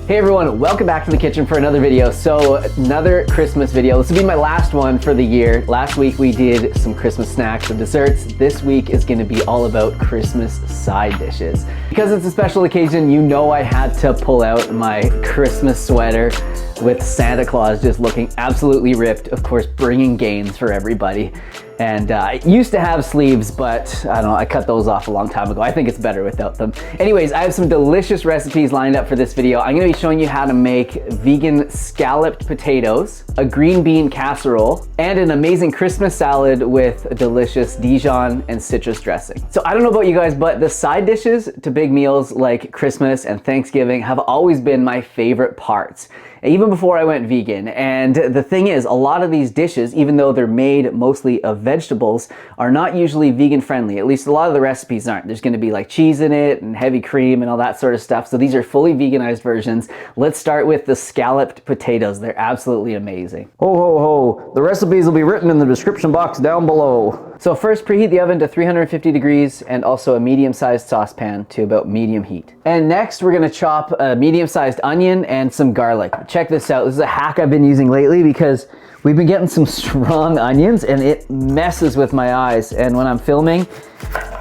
Hey everyone, welcome back to the kitchen for another video. So another Christmas video. This will be my last one for the year. Last week we did some Christmas snacks and desserts. This week is going to be all about Christmas side dishes. Because it's a special occasion, you know I had to pull out my Christmas sweater with Santa Claus just looking absolutely ripped, of course bringing gains for everybody. And I used to have sleeves, but I don't know, I cut those off a long time ago. I think it's better without them. Anyways, I have some delicious recipes lined up for this video. I'm gonna be showing you how to make vegan scalloped potatoes, a green bean casserole, and an amazing Christmas salad with a delicious Dijon and citrus dressing. So I don't know about you guys, but the side dishes to big meals like Christmas and Thanksgiving have always been my favorite parts, even before I went vegan. And the thing is, a lot of these dishes, even though they're made mostly of vegetables, are not usually vegan friendly. At least a lot of the recipes aren't. There's gonna be like cheese in it and heavy cream and all that sort of stuff. So these are fully veganized versions. Let's start with the scalloped potatoes. They're absolutely amazing. Ho, ho, ho. The recipes will be written in the description box down below. So first, preheat the oven to 350 degrees and also a medium-sized saucepan to about medium heat. And next, we're gonna chop a medium-sized onion and some garlic. Check this out. This is a hack I've been using lately because we've been getting some strong onions and it messes with my eyes. And when I'm filming,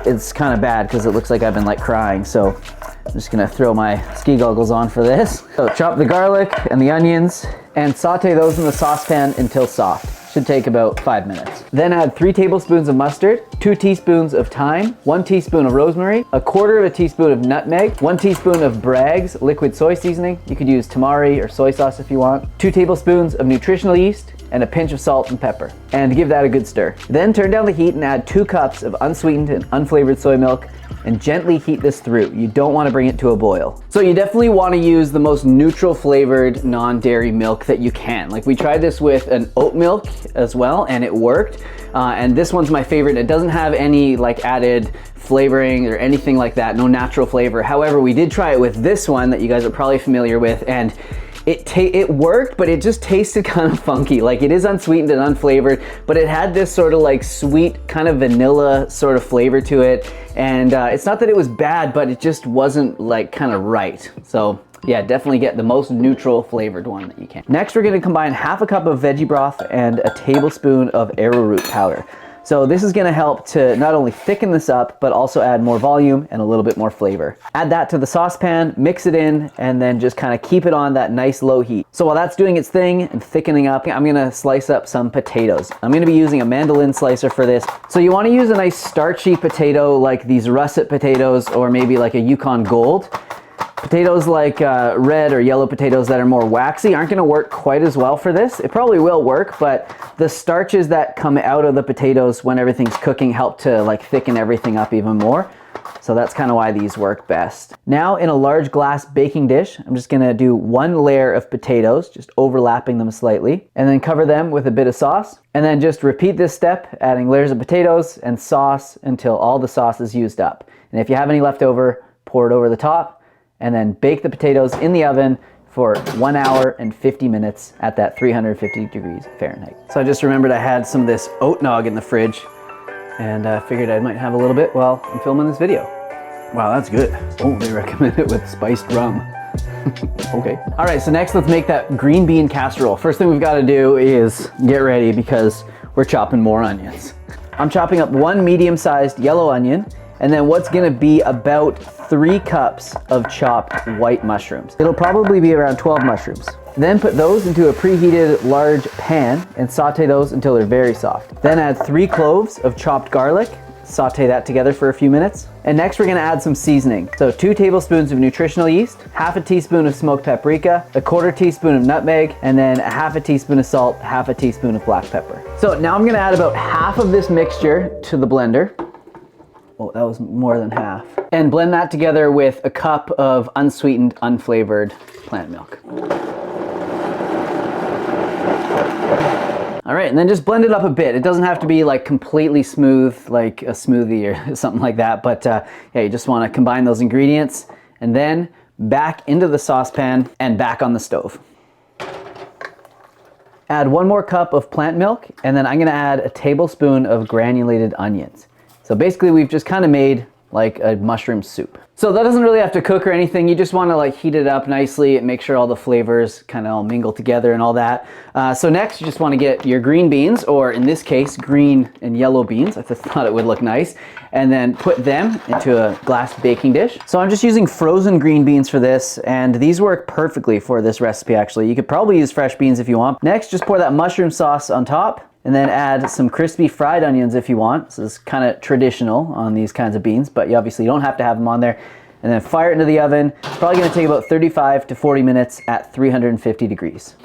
it's kind of bad because it looks like I've been like crying. So I'm just gonna throw my ski goggles on for this. So chop the garlic and the onions and saute those in the saucepan until soft. Should take about 5 minutes. Then add 3 tablespoons of mustard, 2 teaspoons of thyme, 1 teaspoon of rosemary, 1/4 teaspoon of nutmeg, 1 teaspoon of Bragg's liquid soy seasoning. You could use tamari or soy sauce if you want, 2 tablespoons of nutritional yeast, and a pinch of salt and pepper. And give that a good stir. Then turn down the heat and add 2 cups of unsweetened and unflavored soy milk and gently heat this through. You don't want to bring it to a boil. So you definitely want to use the most neutral flavored non-dairy milk that you can. Like we tried this with an oat milk as well and it worked. And this one's my favorite. It doesn't have any like added flavoring or anything like that, no natural flavor. However, we did try it with this one that you guys are probably familiar with, and it worked, but it just tasted kind of funky. Like it is unsweetened and unflavored, but it had this sort of like sweet kind of vanilla sort of flavor to it. And it's not that it was bad, but it just wasn't like kind of right. So yeah, definitely get the most neutral flavored one that you can. Next, we're gonna combine half a cup of veggie broth and a tablespoon of arrowroot powder. So this is gonna help to not only thicken this up, but also add more volume and a little bit more flavor. Add that to the saucepan, mix it in, and then just kind of keep it on that nice low heat. So while that's doing its thing and thickening up, I'm gonna slice up some potatoes. I'm gonna be using a mandolin slicer for this. So you wanna use a nice starchy potato like these russet potatoes or maybe like a Yukon Gold. Potatoes like red or yellow potatoes that are more waxy aren't gonna work quite as well for this. It probably will work, but the starches that come out of the potatoes when everything's cooking help to like thicken everything up even more. So that's kind of why these work best. Now in a large glass baking dish, I'm just gonna do 1 layer of potatoes, just overlapping them slightly, and then cover them with a bit of sauce. And then just repeat this step, adding layers of potatoes and sauce until all the sauce is used up. And if you have any left over, pour it over the top, and then bake the potatoes in the oven for 1 hour and 50 minutes at that 350 degrees Fahrenheit. So I just remembered I had some of this oat nog in the fridge and I figured I might have a little bit while I'm filming this video. Wow, that's good. Oh, they recommend it with spiced rum. Okay. All right, so next let's make that green bean casserole. First thing we've got to do is get ready because we're chopping more onions. I'm chopping up 1 medium-sized yellow onion and then what's gonna be about 3 cups of chopped white mushrooms. It'll probably be around 12 mushrooms. Then put those into a preheated large pan and saute those until they're very soft. Then add 3 cloves of chopped garlic, saute that together for a few minutes. And next we're gonna add some seasoning. So 2 tablespoons of nutritional yeast, half a teaspoon of smoked paprika, 1/4 teaspoon of nutmeg, and then a half a teaspoon of salt, half a teaspoon of black pepper. So now I'm gonna add about half of this mixture to the blender. Oh, that was more than half. And blend that together with a cup of unsweetened, unflavored plant milk. All right, and then just blend it up a bit. It doesn't have to be like completely smooth, like a smoothie or something like that, but yeah, you just wanna combine those ingredients and then back into the saucepan and back on the stove. Add 1 more cup of plant milk, and then I'm gonna add a tablespoon of granulated onions. So basically we've just kind of made like a mushroom soup. So that doesn't really have to cook or anything. You just want to like heat it up nicely and make sure all the flavors kind of all mingle together and all that. So next you just want to get your green beans, or in this case, green and yellow beans. I just thought it would look nice. And then put them into a glass baking dish. So I'm just using frozen green beans for this, and these work perfectly for this recipe actually. You could probably use fresh beans if you want. Next, just pour that mushroom sauce on top. And then add some crispy fried onions if you want. This is kind of traditional on these kinds of beans, but you obviously don't have to have them on there. And then fire it into the oven. It's probably gonna take about 35 to 40 minutes at 350 degrees.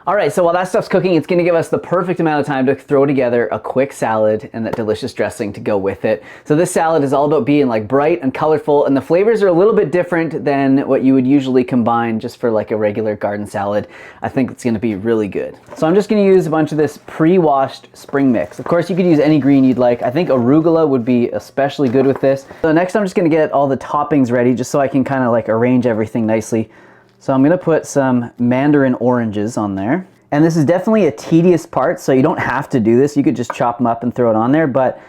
All right, so while that stuff's cooking, it's gonna give us the perfect amount of time to throw together a quick salad and that delicious dressing to go with it. So this salad is all about being like bright and colorful, and the flavors are a little bit different than what you would usually combine just for like a regular garden salad. I think it's gonna be really good. So I'm just gonna use a bunch of this pre-washed spring mix. Of course, you could use any green you'd like. I think arugula would be especially good with this. So next I'm just gonna get all the toppings ready just so I can kind of like arrange everything nicely. So I'm gonna put some mandarin oranges on there. And this is definitely a tedious part, so you don't have to do this. You could just chop them up and throw it on there. But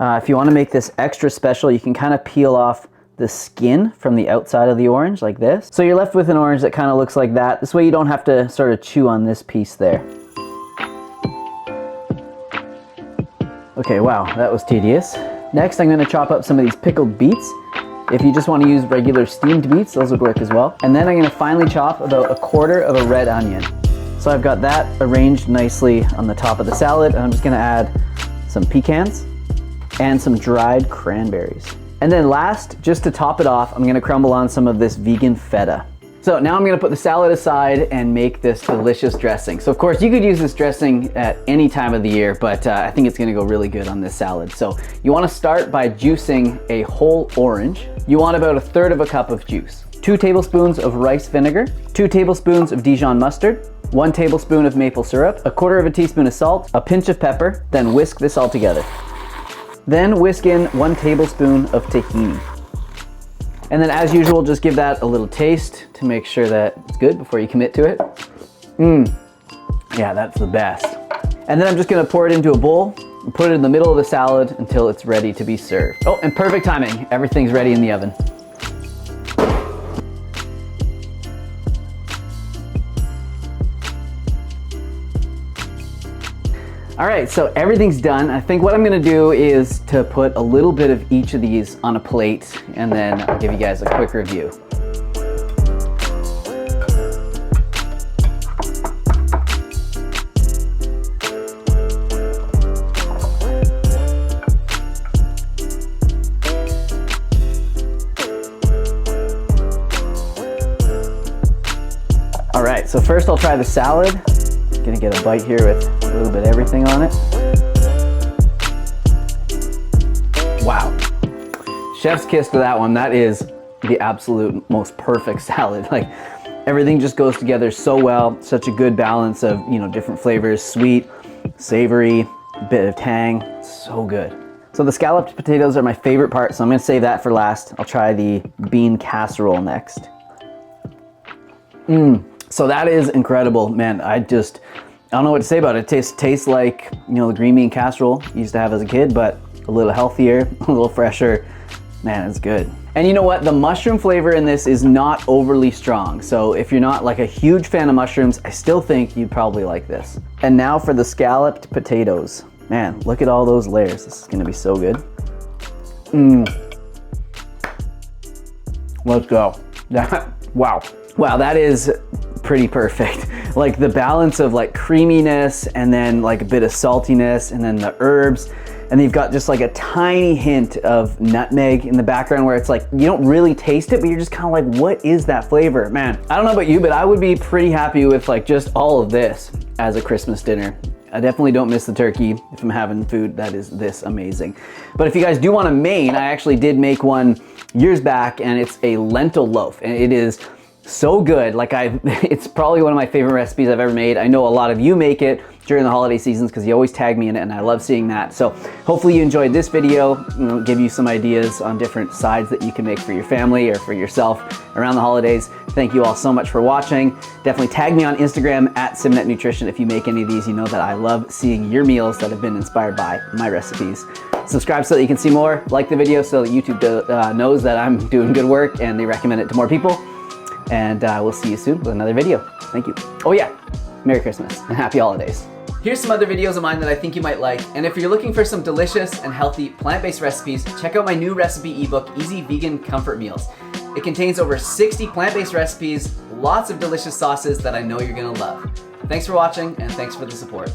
if you wanna make this extra special, you can kind of peel off the skin from the outside of the orange like this. So you're left with an orange that kind of looks like that. This way you don't have to sort of chew on this piece there. Okay, wow, that was tedious. Next, I'm gonna chop up some of these pickled beets. If you just want to use regular steamed beets, those would work as well. And then I'm going to finely chop about 1/4 of a red onion. So I've got that arranged nicely on the top of the salad, and I'm just going to add some pecans and some dried cranberries. And then last, just to top it off, I'm going to crumble on some of this vegan feta. So now I'm gonna put the salad aside and make this delicious dressing. So of course you could use this dressing at any time of the year, but I think it's gonna go really good on this salad. So you wanna start by juicing a whole orange. You want about 1/3 of a cup of juice. 2 tablespoons of rice vinegar, 2 tablespoons of Dijon mustard, 1 tablespoon of maple syrup, 1/4 teaspoon of salt, a pinch of pepper, then whisk this all together. Then whisk in 1 tablespoon of tahini. And then as usual, just give that a little taste to make sure that it's good before you commit to it. Yeah, that's the best. And then I'm just gonna pour it into a bowl and put it in the middle of the salad until it's ready to be served. Oh, and perfect timing. Everything's ready in the oven. All right, so everything's done. I think what I'm gonna do is to put a little bit of each of these on a plate, and then I'll give you guys a quick review. All right, so first I'll try the salad. Gonna get a bite here with a little bit of everything on it. Wow, chef's kiss to that one. That is the absolute most perfect salad. Like everything just goes together so well. Such a good balance of, you know, different flavors, sweet, savory, a bit of tang, so good. So the scalloped potatoes are my favorite part, so I'm gonna save that for last. I'll try the bean casserole next. So that is incredible, man. I don't know what to say about it. It tastes like, you know, the green bean casserole you used to have as a kid, but a little healthier, a little fresher. Man, it's good. And you know what? The mushroom flavor in this is not overly strong. So if you're not like a huge fan of mushrooms, I still think you'd probably like this. And now for the scalloped potatoes. Man, look at all those layers. This is gonna be so good. Let's go. Wow. Wow, that is pretty perfect. Like the balance of like creaminess and then like a bit of saltiness and then the herbs. And you've got just like a tiny hint of nutmeg in the background where it's like, you don't really taste it, but you're just kind of like, what is that flavor? Man, I don't know about you, but I would be pretty happy with like just all of this as a Christmas dinner. I definitely don't miss the turkey if I'm having food that is this amazing. But if you guys do want a main, I actually did make one years back, and it's a lentil loaf, and it is so good. Like it's probably one of my favorite recipes I've ever made. I know a lot of you make it during the holiday seasons because you always tag me in it, and I love seeing that. So hopefully you enjoyed this video, you know, give you some ideas on different sides that you can make for your family or for yourself around the holidays. Thank you all so much for watching. Definitely tag me on Instagram at Simnett Nutrition if you make any of these. You know that I love seeing your meals that have been inspired by my recipes. subscribe so that you can see more, like the video so that YouTube knows that I'm doing good work and they recommend it to more people. And we'll see you soon with another video. Thank you. Oh yeah, Merry Christmas and Happy Holidays. Here's some other videos of mine that I think you might like, and if you're looking for some delicious and healthy plant-based recipes, check out my new recipe ebook, Easy Vegan Comfort Meals. It contains over 60 plant-based recipes, lots of delicious sauces that I know you're gonna love. Thanks for watching, and thanks for the support.